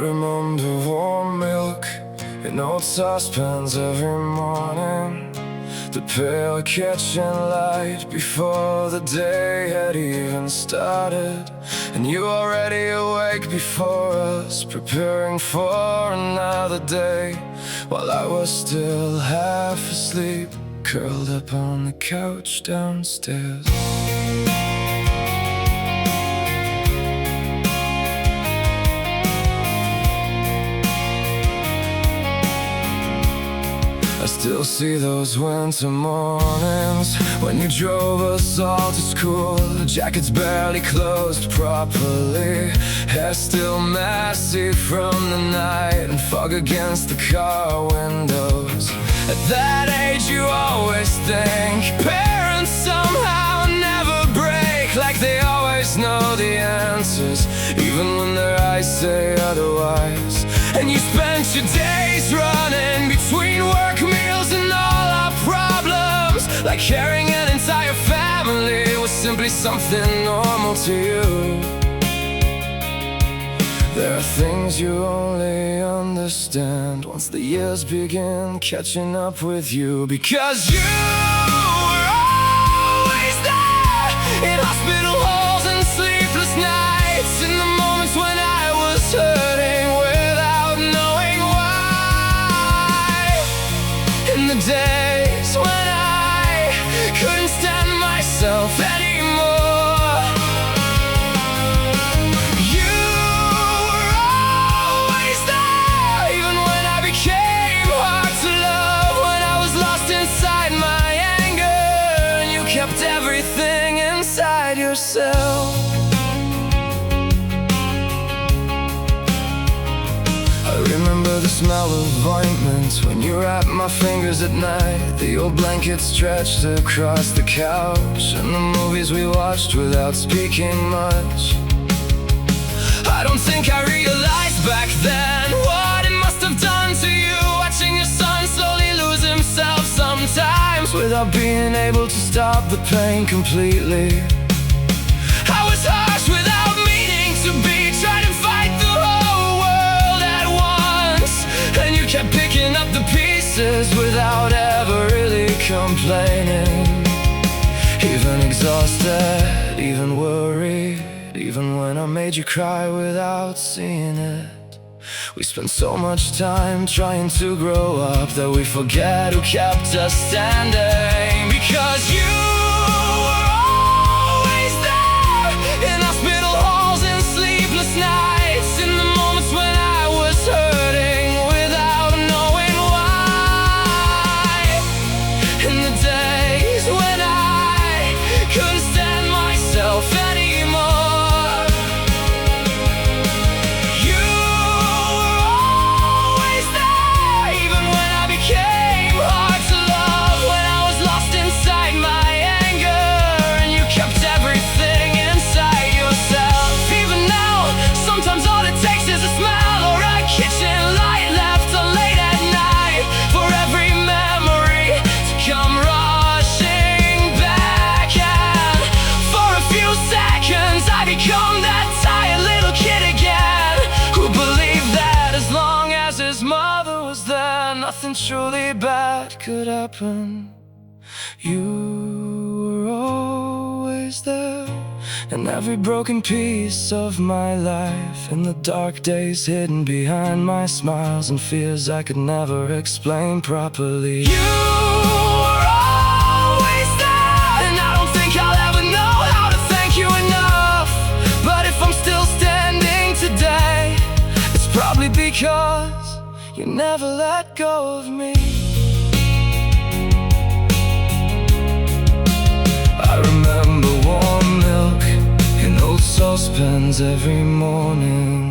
remember warm milk in old saucepans every morning, the pale kitchen light before the day had even started, and you already awake before us, preparing for another day, while I was still half asleep, curled up on the couch downstairs. I still see those winter mornings when you drove us all to school. The jackets barely closed properly, hair still messy from the night, and fog against the car windows. At that age you always think parents somehow never break, like they always know the answers, even when their eyes say otherwise. And you spent your days running between work meals and all our problems, like carrying an entire family was simply something normal to you. There are things you only understand once the years begin catching up with you, because you were always there, in hospital halls and sleepless nights, in the moments when I was hurting without knowing why, in the days when I couldn't stand myself anymore. Kept everything inside yourself. I remember the smell of ointment when you wrapped my fingers at night, the old blanket stretched across the couch, and the movies we watched without speaking much. I don't think I realized back then what it must have done to you, watching your son slowly lose himself sometimes without being able to stop the pain completely. I was harsh without meaning to be, trying to fight the whole world at once, and you kept picking up the pieces without ever really complaining. Even exhausted, even worried, even when I made you cry without seeing it. We spend so much time trying to grow up that we forget who kept us standing, because you were always there, in hospital halls and sleepless nights, in the moments when I was hurting without knowing why, in the days when I couldn't stand myself anymore. Nothing truly bad could happen. You were always there, in every broken piece of my life, in the dark days hidden behind my smiles and fears I could never explain properly. You were always there, and I don't think I'll ever know how to thank you enough. But if I'm still standing today, it's probably because you never let go of me. I remember warm milk in old saucepans every morning,